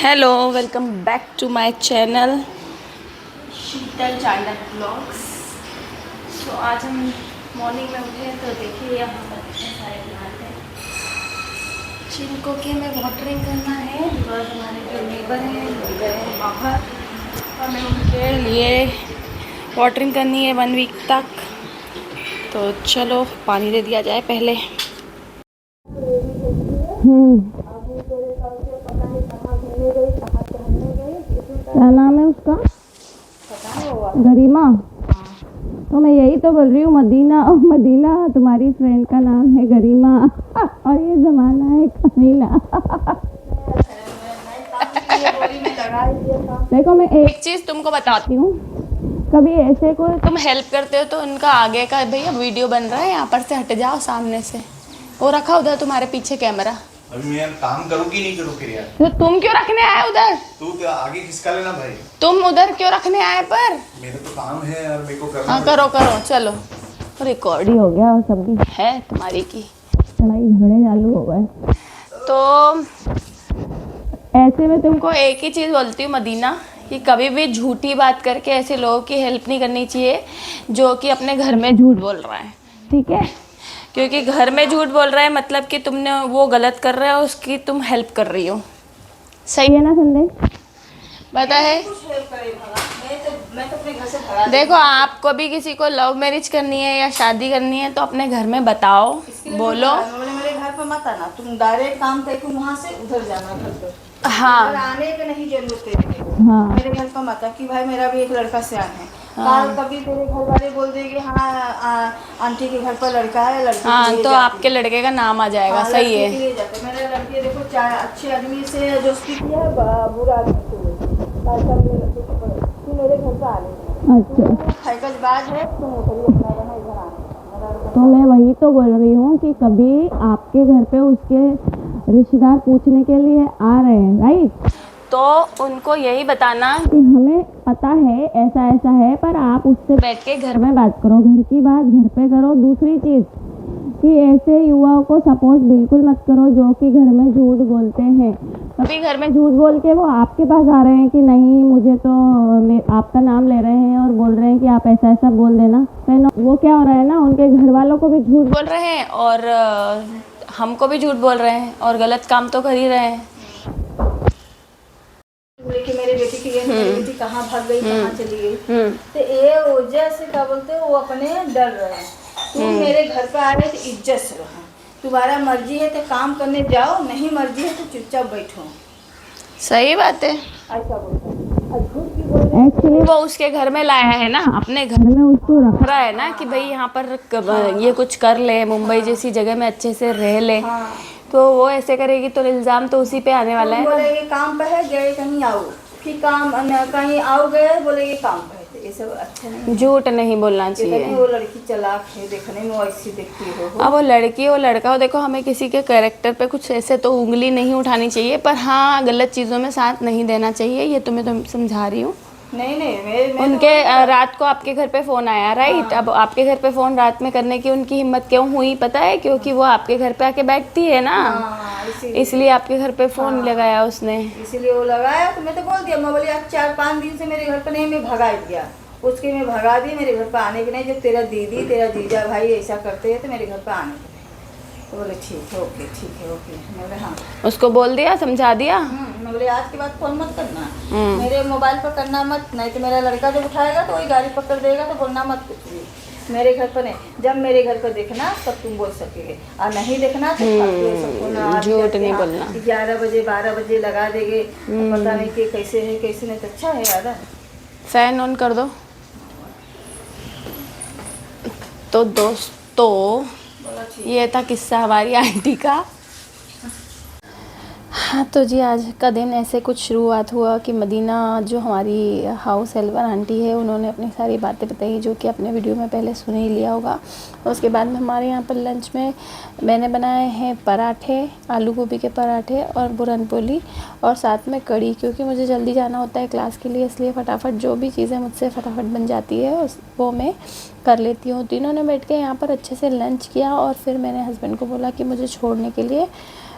Hello, welcome back to my channel Sheetal Chandak blogs. तो आज हम मॉर्निंग में उठे तो देखिए यहाँ पर कितने सारे प्लांट हैं जिनको कि हमें वाटरिंग करना है। बिकॉज हमारे जो नेबर हैं वो गए हैं बाहर, हमें उनके लिए वाटरिंग करनी है 1 वीक तक। तो चलो पानी दे दिया जाए पहले। क्या नाम है उसका? गरिमा। तो मैं यही तो बोल रही हूँ, मदीना और मदीना तुम्हारी फ्रेंड का नाम है गरिमा और ये जमाना है कमीना। देखो मैं एक चीज़ तुमको बताती हूँ, कभी ऐसे कोई तुम हेल्प करते हो तो उनका आगे का भैया वीडियो बन रहा है, यहाँ पर से हट जाओ सामने से। वो रखा उधर तुम्हारे पीछे कैमरा। अभी मैं काम करूँ कि नहीं करूँ फिर यार? तो तुम क्यों रखने आए उधर? तू क्या आगे खिसका लेना भाई। तुम उधर क्यों रखने आए पर? मेरा तो काम है यार, मेरे को करना। हाँ करो करो, चलो रिकॉर्ड हो गया और सब भी है तुम्हारी की। लड़ाई झगड़े चालू हो गए। तो ऐसे में तुमको एक ही चीज़ बोलती हूँ मदीना, कि कभी भी झूठी बात करके ऐसे लोगों की हेल्प नहीं करनी चाहिए जो कि अपने घर में झूठ बोल रहा है, ठीक है? क्योंकि घर में झूठ बोल रहा है मतलब कि तुमने वो गलत कर रहा है, उसकी तुम हेल्प कर रही हो। सही है ना संदेश? पता है? देखो, आपको भी किसी को लव मैरिज करनी है या शादी करनी है तो अपने घर में बताओ, बोलो। मेरे घर पे मत आना, तुम डायरेक्ट काम करके वहाँ से उधर जाना घर पे। हाँ, आने की नहीं जरूरत है। हाँ। मेरे घर पर मत आ कि भाई मेरा भी एक लड़का सियान है। हाँ। कभी तेरे घर वाले बोल देंगे हाँ आंटी के घर पर लड़का है, लड़की हाँ, तो आपके लड़के का नाम आ जाएगा। हाँ, सही है। मेरे लड़के देखो, चाहे अच्छे आदमी से दोस्ती किया है, बुरा आदमी से तू मेरे घर पर आने। अच्छा, बात है, तुम इधर आना। तो मैं वही तो बोल रही हूँ कि कभी आपके घर पे उसके रिश्तेदार पूछने के लिए आ रहे हैं, राइट? तो उनको यही बताना कि हमें पता है ऐसा ऐसा है, पर आप उससे बैठ के घर घर में बात करो, घर की बात घर पे करो। दूसरी चीज़ कि ऐसे युवाओं को सपोर्ट बिल्कुल मत करो जो कि घर में झूठ बोलते हैं। कभी घर में झूठ बोल के वो आपके पास आ रहे हैं कि नहीं मुझे तो आपका नाम ले रहे हैं और बोल रहे हैं कि आप ऐसा ऐसा बोल देना। फिर वो क्या हो रहा है ना, उनके घर वालों को भी झूठ बोल रहे हैं और हमको भी झूठ बोल रहे हैं और गलत काम तो कर ही रहे हैं। कि मेरे बेटी की मेरी बेटी कहाँ भाग गई, कहाँ चली गई। तो ये वजह से क्या बोलते हैं, वो अपने डर रहे हैं। तुम मेरे घर पे आ रहे तो इज्जत से रहो। तुम्हारा मर्जी है तो काम करने जाओ, नहीं मर्जी है तो चुपचाप बैठो। सही बात है। ऐसा बोलते हैं। एक्चुअली वो उसके घर में लाया है ना, अपने घर में उसको रख रहा है ना कि भाई यहाँ पर ये कुछ कर ले, मुंबई जैसी जगह में अच्छे से रह ले। तो वो ऐसे करेगी तो इल्ज़ाम तो उसी पे आने वाला है ना। बोलेगे काम पे है, गए कहीं आओ, फिर काम कहीं आओ गए, बोलेगे काम पे है। ये सब अच्छा नहीं, झूठ नहीं बोलना चाहिए। वो लड़की चालाक है, देखने में ऐसी दिखती हो। अब वो लड़की हो लड़का हो, देखो हमें किसी के कैरेक्टर पे कुछ ऐसे तो उंगली नहीं उठानी चाहिए, पर हाँ गलत चीज़ों में साथ नहीं देना चाहिए। ये तुम्हें तो समझा रही हूँ। नहीं मैं उनके रात को आपके घर पे फ़ोन आया, राइट? अब आपके घर पे फ़ोन रात में करने की उनकी हिम्मत क्यों हुई पता है? क्योंकि वो आपके घर पे आके बैठती है ना, इसलिए आपके घर पे फ़ोन लगाया उसने। इसीलिए वो लगाया। तो मैं तो बोल दिया, मैं बोली आज 4-5 दिन से मेरे घर पर नहीं, मैं भगा दिया उसके, मैं भगा दी। मेरे घर पर आने के नहीं, जब तेरा दीदी तेरा जीजा भाई ऐसा करते हैं तो मेरे घर पर आने के। तो बोले ठीक है, ओके ठीक है, ओके। मैं बोले हाँ। उसको बोल दिया, समझा दिया। मैं बोले आज के बाद फोन मत करना, मेरे मोबाइल पर करना मत, नहीं तो मेरा लड़का जब उठाएगा तो वही गाड़ी पकड़ देगा, तो बोलना मत कुछ भी। मेरे घर पर नहीं, जब मेरे घर पर देखना तब तुम बोल सकेंगे, और नहीं देखना तो झूठ नहीं बोलना। 11 बजे 12 बजे लगा देंगे, पता नहीं कि कैसे है कैसे नहीं। तो अच्छा है यार, फैन ऑन कर दो। तो दोस्तों ये था किस्सा हमारी आंटी का। हाँ तो जी, आज का दिन ऐसे कुछ शुरुआत हुआ कि मदीना जो हमारी हाउस हेल्पर आंटी है, उन्होंने अपनी सारी बातें बताई जो कि अपने वीडियो में पहले सुन ही लिया होगा। उसके बाद में हमारे यहाँ पर लंच में मैंने बनाए हैं पराठे, आलू गोभी के पराठे और बुरनपोली, और साथ में कड़ी। क्योंकि मुझे जल्दी जाना होता है क्लास के लिए, इसलिए फटाफट जो भी चीज़ें मुझसे फटाफट बन जाती है वो मैं कर लेती हूँ। तीनों ने बैठ के यहाँ पर अच्छे से लंच किया और फिर मैंने हस्बैंड को बोला कि मुझे छोड़ने के लिए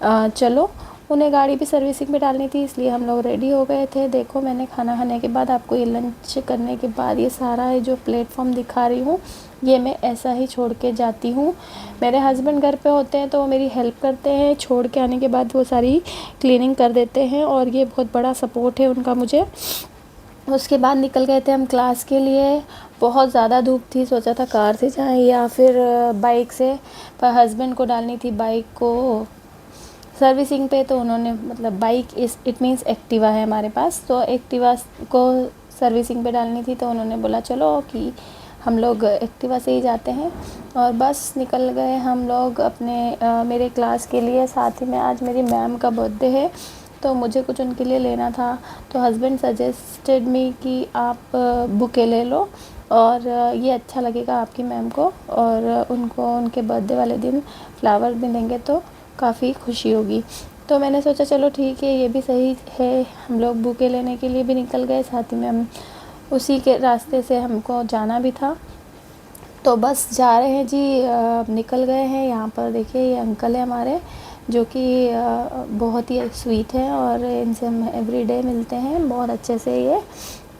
चलो, उन्हें गाड़ी भी सर्विसिंग पे डालनी थी, इसलिए हम लोग रेडी हो गए थे। देखो मैंने खाना खाने के बाद, आपको ये लंच करने के बाद ये सारा है जो प्लेटफॉर्म दिखा रही हूँ, ये मैं ऐसा ही छोड़ के जाती हूँ। मेरे हस्बैंड घर पे होते हैं तो वो मेरी हेल्प करते हैं, छोड़ के आने के बाद वो सारी क्लीनिंग कर देते हैं, और ये बहुत बड़ा सपोर्ट है उनका मुझे। उसके बाद निकल गए थे हम क्लास के लिए। बहुत ज़्यादा धूप थी, सोचा था कार से जाएं या फिर बाइक से, पर हस्बैंड को डालनी थी बाइक को सर्विसिंग पे, तो उन्होंने मतलब बाइक इट मीन्स एक्टिवा है हमारे पास, तो एक्टिवा को सर्विसिंग पे डालनी थी, तो उन्होंने बोला चलो कि हम लोग एक्टिवा से ही जाते हैं। और बस निकल गए हम लोग अपने मेरे क्लास के लिए। साथ ही में आज मेरी मैम का बर्थडे है, तो मुझे कुछ उनके लिए लेना था, तो हस्बैंड सजेस्टेड मी कि आप बुके ले लो, और ये अच्छा लगेगा आपकी मैम को, और उनको उनके बर्थडे वाले दिन फ्लावर भी देंगे तो काफ़ी खुशी होगी। तो मैंने सोचा चलो ठीक है, ये भी सही है। हम लोग बुके लेने के लिए भी निकल गए, साथ ही में हम उसी के रास्ते से हमको जाना भी था, तो बस जा रहे हैं जी। निकल गए हैं। यहाँ पर देखिए ये अंकल है हमारे, जो कि बहुत ही स्वीट है, और इनसे हम एवरीडे मिलते हैं। बहुत अच्छे से ये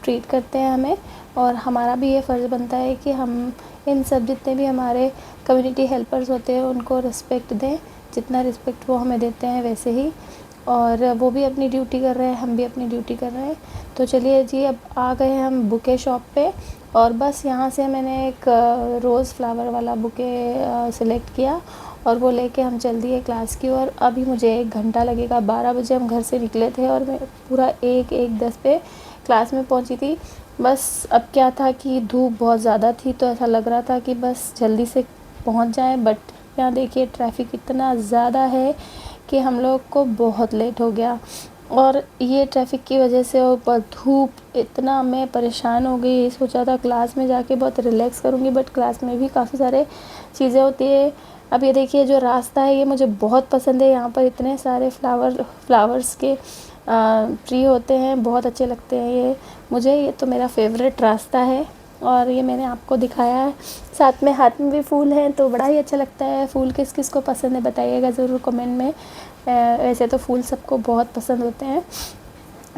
ट्रीट करते हैं हमें, और हमारा भी ये फ़र्ज़ बनता है कि हम इन सब जितने भी हमारे कम्युनिटी हेल्पर्स होते हैं उनको रिस्पेक्ट दें, जितना रिस्पेक्ट वो हमें देते हैं वैसे ही। और वो भी अपनी ड्यूटी कर रहे हैं, हम भी अपनी ड्यूटी कर रहे हैं। तो चलिए जी, अब आ गए हैं हम बुके शॉप पे, और बस यहाँ से मैंने एक रोज़ फ्लावर वाला बुके सिलेक्ट किया, और वो लेके हम चल दिए क्लास की ओर। अभी मुझे 1 घंटा लगेगा, 12 बजे हम घर से निकले थे, और मैं पूरा 1:10 पे क्लास में पहुँची थी। बस अब क्या था कि धूप बहुत ज़्यादा थी, तो ऐसा लग रहा था कि बस जल्दी से पहुँच जाएँ, बट यहाँ देखिए ट्रैफिक इतना ज़्यादा है कि हम लोग को बहुत लेट हो गया। और ये ट्रैफिक की वजह से ऊपर धूप, इतना मैं परेशान हो गई। सोचा था क्लास में जाके बहुत रिलैक्स करूँगी, बट क्लास में भी काफ़ी सारे चीज़ें होती है। अब ये देखिए जो रास्ता है ये मुझे बहुत पसंद है। यहाँ पर इतने सारे फ्लावर्स के ट्री होते हैं, बहुत अच्छे लगते हैं ये मुझे। ये तो मेरा फेवरेट रास्ता है, और ये मैंने आपको दिखाया है। साथ में हाथ में भी फूल हैं, तो बड़ा ही अच्छा लगता है। फूल किस किस को पसंद है बताइएगा ज़रूर कमेंट में। वैसे तो फूल सबको बहुत पसंद होते हैं।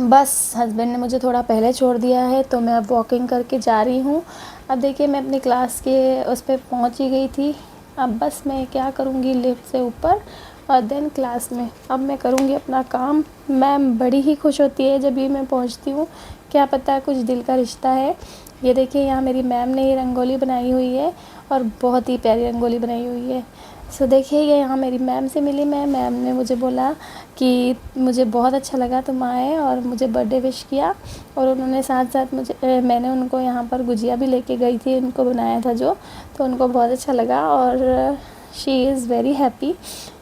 बस हस्बैंड ने मुझे थोड़ा पहले छोड़ दिया है, तो मैं अब वॉकिंग करके जा रही हूँ। अब देखिए मैं अपनी क्लास के उस पर पहुँच ही गई थी। अब बस मैं क्या करूँगी, लिफ्ट से ऊपर और देन क्लास में अब मैं करूँगी अपना काम। मैम बड़ी ही खुश होती है जब भी मैं पहुँचती हूँ, क्या पता कुछ दिल का रिश्ता है। ये देखिए यहाँ मेरी मैम ने ये रंगोली बनाई हुई है, और बहुत ही प्यारी रंगोली बनाई हुई है। सो देखिए ये यहाँ मेरी मैम से मिली मैं। मैम ने मुझे बोला कि मुझे बहुत अच्छा लगा तुम आए, और मुझे बर्थडे विश किया, और उन्होंने साथ साथ मैंने उनको यहाँ पर गुजिया भी लेके गई थी, उनको बनाया था जो, तो उनको बहुत अच्छा लगा, और शी इज़ वेरी हैप्पी।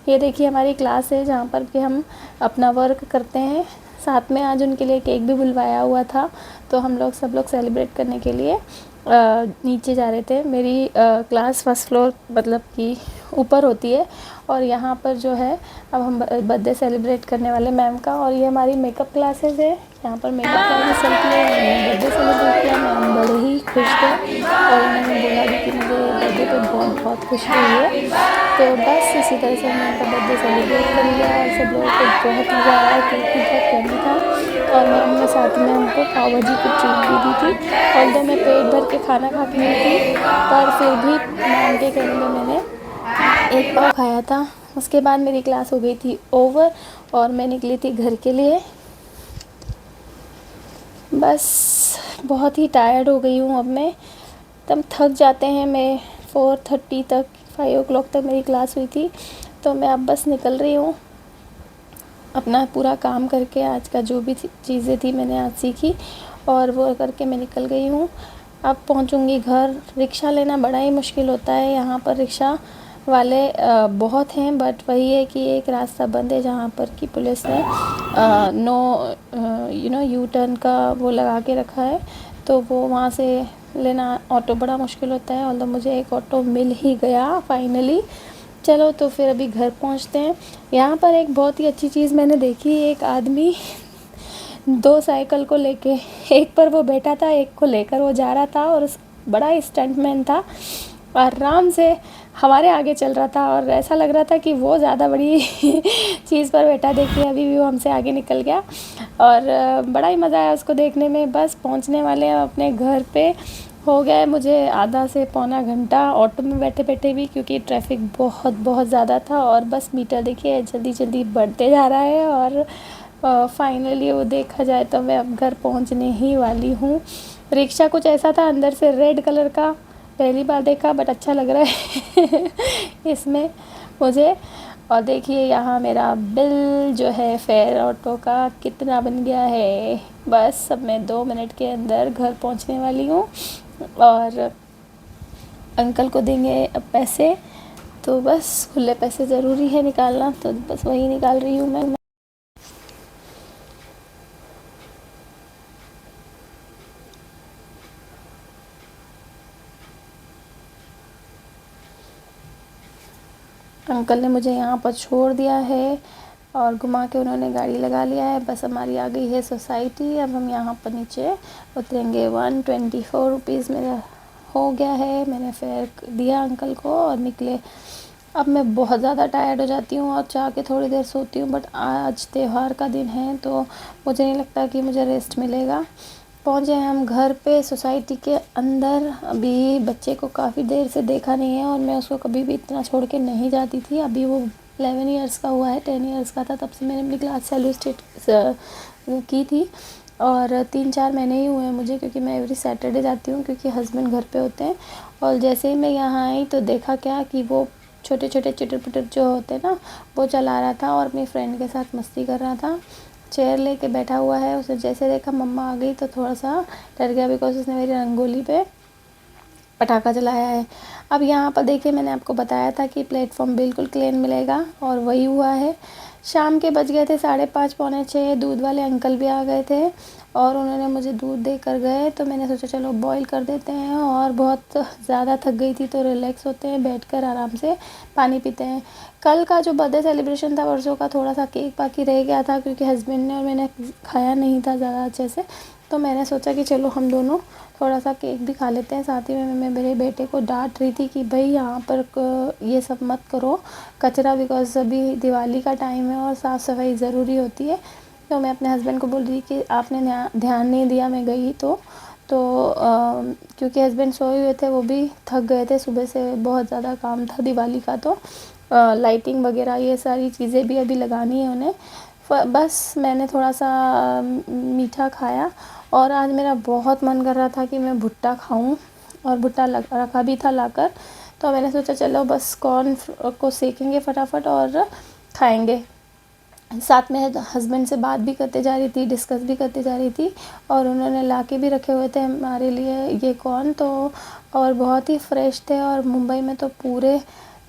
ये देखिए हमारी क्लास है जहाँ पर कि हम अपना वर्क करते हैं। साथ में आज उनके लिए केक भी बुलवाया हुआ था, तो हम लोग सब लोग सेलिब्रेट करने के लिए नीचे जा रहे थे। मेरी क्लास फर्स्ट फ्लोर मतलब कि ऊपर होती है, और यहाँ पर जो है अब हम बर्थडे सेलिब्रेट करने वाले मैम का। और ये हमारी मेकअप क्लासेस है, यहाँ पर मेकअप क्लासेस चलती है। हमने बर्थडे सेलिब्रेट किया, मैम बड़े ही खुश थे, और उन्होंने बोला भी कि मुझे बर्थडे पे बहुत बहुत खुशी हुई है। तो बस इसी तरह से हमने उनका बर्थडे सेलिब्रेट कर लिया, और सब लोगों को बहुत मज़ा आया। केक भी बहुत कमी था, और मैम ने साथ में हमको पाव भाजी की ट्रीट भी दी थी। और तो मैं पेट भर के खाना खा के नहीं थी, पर फिर भी मैम के कहने में मैंने एक पाव खाया था। उसके बाद मेरी क्लास हो गई थी ओवर, और मैं निकली थी घर के लिए। बस बहुत ही टायर्ड हो गई हूँ अब मैं, तब थक जाते हैं। मैं 4:30 तक 5 o'clock तक मेरी क्लास हुई थी, तो मैं अब बस निकल रही हूँ अपना पूरा काम करके। आज का जो भी चीज़ें थी मैंने आज सीखी, और वो करके मैं निकल गई हूँ। अब पहुँचूँगी घर। रिक्शा लेना बड़ा ही मुश्किल होता है, यहाँ पर रिक्शा वाले बहुत हैं, बट वही है कि एक रास्ता बंद है जहाँ पर कि पुलिस ने नो यू टर्न का वो लगा के रखा है, तो वो वहाँ से लेना ऑटो बड़ा मुश्किल होता है। और मुझे एक ऑटो मिल ही गया फाइनली। चलो तो फिर अभी घर पहुँचते हैं। यहाँ पर एक बहुत ही अच्छी चीज़ मैंने देखी, एक आदमी 2 साइकिल को लेके, एक पर वो बैठा था, एक को लेकर वो जा रहा था, और बड़ा ही स्टंटमैन था। आराम से हमारे आगे चल रहा था और ऐसा लग रहा था कि वो ज़्यादा बड़ी चीज़ पर बैठा। देखिए अभी भी वो हमसे आगे निकल गया और बड़ा ही मज़ा आया उसको देखने में। बस पहुंचने वाले हैं अपने घर पे, हो गया है मुझे आधा से पौना घंटा ऑटो में बैठे बैठे भी, क्योंकि ट्रैफिक बहुत बहुत ज़्यादा था। और बस मीटर देखिए जल्दी जल्दी बढ़ते जा रहा है और फाइनली वो देखा जाए तो मैं अब घर पहुंचने ही वाली हूँ। रिक्शा कुछ ऐसा था अंदर से रेड कलर का, पहली बार देखा बट अच्छा लग रहा है इसमें मुझे। और देखिए यहाँ मेरा बिल जो है फेयर ऑटो का कितना बन गया है। बस अब मैं 2 मिनट के अंदर घर पहुँचने वाली हूँ और अंकल को देंगे अब पैसे। तो बस खुले पैसे ज़रूरी है निकालना, तो बस वही निकाल रही हूँ मैं। अंकल ने मुझे यहाँ पर छोड़ दिया है और घुमा के उन्होंने गाड़ी लगा लिया है। बस हमारी आ गई है सोसाइटी। अब हम यहाँ पर नीचे उतरेंगे। 124 रुपीज़ मेरा हो गया है। मैंने फेयर दिया अंकल को और निकले। अब मैं बहुत ज़्यादा टायर्ड हो जाती हूँ और चाह के थोड़ी देर सोती हूँ, बट आज त्यौहार का दिन है तो मुझे नहीं लगता कि मुझे रेस्ट मिलेगा। पहुँचे हैं हम घर पे सोसाइटी के अंदर। अभी बच्चे को काफ़ी देर से देखा नहीं है और मैं उसको कभी भी इतना छोड़ के नहीं जाती थी। अभी वो 11 ईयर्स का हुआ है, 10 ईयर्स का था तब से मैंने अपनी क्लास चालू की थी और 3-4 महीने ही हुए हैं मुझे, क्योंकि मैं एवरी सैटरडे जाती हूँ क्योंकि हस्बैंड घर पे होते हैं। और जैसे ही मैं यहाँ आई तो देखा क्या कि वो छोटे छोटे चिटर पुटर जो होते हैं ना वो चला रहा था और अपनी फ्रेंड के साथ मस्ती कर रहा था। चेयर लेके बैठा हुआ है। उसे जैसे देखा मम्मा आ गई तो थोड़ा सा डर गया, बिकॉज उसने मेरी रंगोली पे पटाखा जलाया है। अब यहाँ पर देखिए मैंने आपको बताया था कि प्लेटफॉर्म बिल्कुल क्लीन मिलेगा और वही हुआ है। शाम के बज गए थे 5:30 पौने 6। दूध वाले अंकल भी आ गए थे और उन्होंने मुझे दूध दे कर गए, तो मैंने सोचा चलो बॉईल कर देते हैं। और बहुत ज़्यादा थक गई थी तो रिलैक्स होते हैं, बैठकर आराम से पानी पीते हैं। कल का जो बर्थडे सेलिब्रेशन था परसों का, थोड़ा सा केक बाकी रह गया था क्योंकि हस्बैंड ने और मैंने खाया नहीं था ज़्यादा अच्छे से, तो मैंने सोचा कि चलो हम दोनों थोड़ा सा केक भी खा लेते हैं। साथ ही में मैं मेरे बेटे को डांट रही थी कि भाई यहाँ पर ये सब मत करो कचरा, बिकॉज अभी दिवाली का टाइम है और साफ़ सफाई ज़रूरी होती है। तो मैं अपने हस्बैंड को बोल रही कि आपने ध्यान नहीं दिया मैं गई तो क्योंकि हस्बैंड सोए हुए थे, वो भी थक गए थे, सुबह से बहुत ज़्यादा काम था दिवाली का। तो लाइटिंग वगैरह ये सारी चीज़ें भी अभी लगानी है उन्हें। बस मैंने थोड़ा सा मीठा खाया और आज मेरा बहुत मन कर रहा था कि मैं भुट्टा खाऊं और भुट्टा रखा भी था लाकर, तो मैंने सोचा चलो बस कॉर्न को सेकेंगे फटाफट और खाएंगे। साथ में हस्बैंड से बात भी करते जा रही थी, डिस्कस भी करते जा रही थी और उन्होंने लाके भी रखे हुए थे हमारे लिए ये कॉर्न, तो और बहुत ही फ्रेश थे। और मुंबई में तो पूरे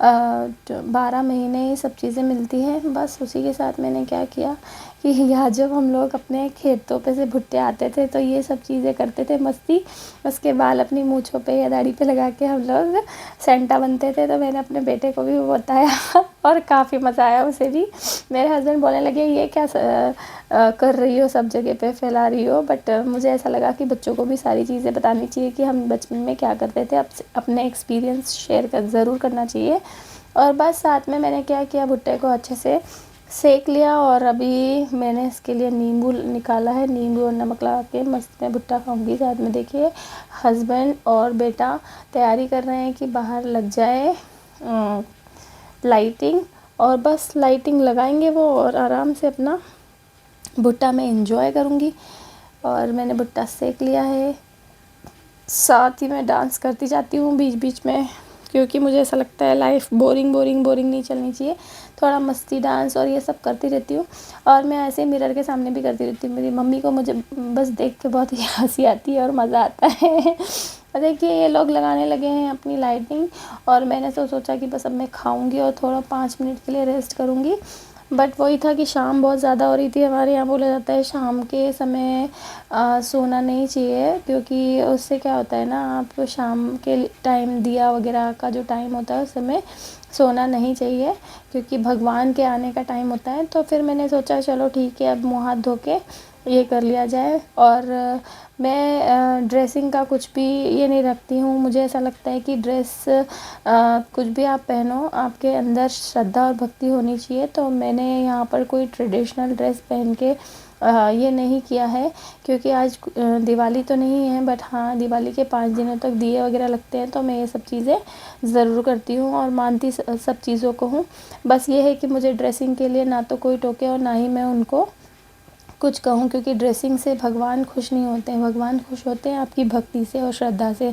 12 महीने ही सब चीज़ें मिलती हैं। बस उसी के साथ मैंने क्या किया कि यहाँ जब हम लोग अपने खेतों पे से भुट्टे आते थे तो ये सब चीज़ें करते थे मस्ती। उसके बाल अपनी मूँछों पे या दाढ़ी पे लगा के हम लोग सेंटा बनते थे, तो मैंने अपने बेटे को भी वो बताया और काफ़ी मज़ा आया उसे भी। मेरे हस्बैंड बोलने लगे ये क्या कर रही हो, सब जगह पे फैला रही हो, बट मुझे ऐसा लगा कि बच्चों को भी सारी चीज़ें बतानी चाहिए कि हम बचपन में क्या करते थे, अपने एक्सपीरियंस शेयर ज़रूर करना चाहिए। और बस साथ में मैंने क्या किया, भुट्टे को अच्छे से सेक लिया और अभी मैंने इसके लिए नींबू निकाला है। नींबू और नमक लगा के मस्त मैं भुट्टा खाऊंगी। साथ में देखिए हस्बैंड और बेटा तैयारी कर रहे हैं कि बाहर लग जाए लाइटिंग, और बस लाइटिंग लगाएंगे वो और आराम से अपना भुट्टा मैं एंजॉय करूंगी। और मैंने भुट्टा सेक लिया है, साथ ही मैं डांस करती जाती हूँ बीच बीच में, क्योंकि मुझे ऐसा लगता है लाइफ बोरिंग नहीं चलनी चाहिए, थोड़ा मस्ती डांस और ये सब करती रहती हूँ। और मैं ऐसे मिरर के सामने भी करती रहती हूँ। मेरी मम्मी को मुझे बस देख के बहुत ही हंसी आती है और मज़ा आता है। और देखिए ये लोग लगाने लगे हैं अपनी लाइटिंग और मैंने तो सोचा कि बस अब मैं खाऊंगी और थोड़ा 5 मिनट के लिए रेस्ट करूँगी। बट वही था कि शाम बहुत ज़्यादा हो रही थी। हमारे यहाँ बोला जाता है शाम के समय सोना नहीं चाहिए, क्योंकि उससे क्या होता है ना, आप शाम के टाइम दिया वगैरह का जो टाइम होता है उस समय सोना नहीं चाहिए, क्योंकि भगवान के आने का टाइम होता है। तो फिर मैंने सोचा चलो ठीक है, अब मुँह हाथ धो के ये कर लिया जाए। और मैं ड्रेसिंग का कुछ भी ये नहीं रखती हूँ। मुझे ऐसा लगता है कि ड्रेस कुछ भी आप पहनो, आपके अंदर श्रद्धा और भक्ति होनी चाहिए। तो मैंने यहाँ पर कोई ट्रेडिशनल ड्रेस पहन के ये नहीं किया है, क्योंकि आज दिवाली तो नहीं है, बट हाँ दिवाली के 5 दिनों तक दिए वगैरह लगते हैं, तो मैं ये सब चीज़ें ज़रूर करती हूँ और मानती सब चीज़ों को हूँ। बस ये है कि मुझे ड्रेसिंग के लिए ना तो कोई टोके और ना ही मैं उनको कुछ कहूँ, क्योंकि ड्रेसिंग से भगवान खुश नहीं होते हैं। भगवान खुश होते हैं आपकी भक्ति से और श्रद्धा से।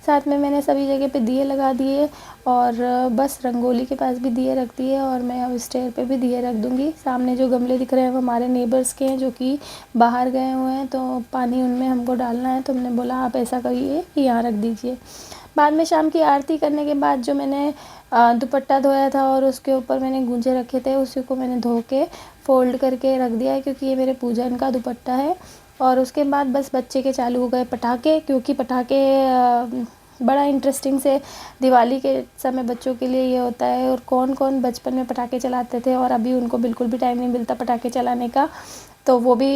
साथ में मैंने सभी जगह पे दिए लगा दिए और बस रंगोली के पास भी दिए रख दिए, और मैं अब स्टेयर पे भी दिए रख दूँगी। सामने जो गमले दिख रहे हैं वो हमारे नेबर्स के हैं जो कि बाहर गए हुए हैं, तो पानी उनमें हमको डालना है, तो हमने बोला आप ऐसा करिए कि यहाँ रख दीजिए। बाद में शाम की आरती करने के बाद जो मैंने दुपट्टा धोया था और उसके ऊपर मैंने गूंजे रखे थे, उसी को मैंने धो के फ़ोल्ड करके रख दिया है, क्योंकि ये मेरे पूजन का दुपट्टा है। और उसके बाद बस बच्चे के चालू हो गए पटाखे, क्योंकि पटाखे बड़ा इंटरेस्टिंग से दिवाली के समय बच्चों के लिए ये होता है। और कौन कौन बचपन में पटाखे चलाते थे और अभी उनको बिल्कुल भी टाइम नहीं मिलता पटाखे चलाने का, तो वो भी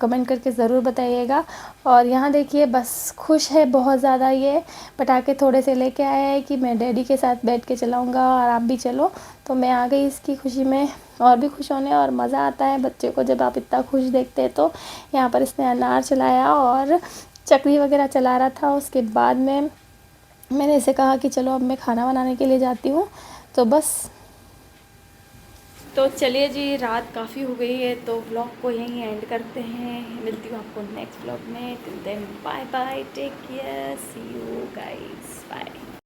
कमेंट करके ज़रूर बताइएगा। और यहाँ देखिए बस खुश है बहुत ज़्यादा, ये पटाखे थोड़े से लेके आया है कि मैं डैडी के साथ बैठ के चलाऊँगा और आप भी चलो। तो मैं आ गई इसकी खुशी में, और भी खुश होने। और मज़ा आता है बच्चे को जब आप इतना खुश देखते हैं। तो यहाँ पर इसने अनार चलाया और चकरी वगैरह चला रहा था। उसके बाद में मैंने इसे कहा कि चलो अब मैं खाना बनाने के लिए जाती हूँ। तो बस, तो चलिए जी, रात काफ़ी हो गई है, तो व्लॉग को यहीं एंड करते हैं। मिलती हूँ आपको नेक्स्ट व्लॉग में। Till then bye bye, take care, see you guys, bye.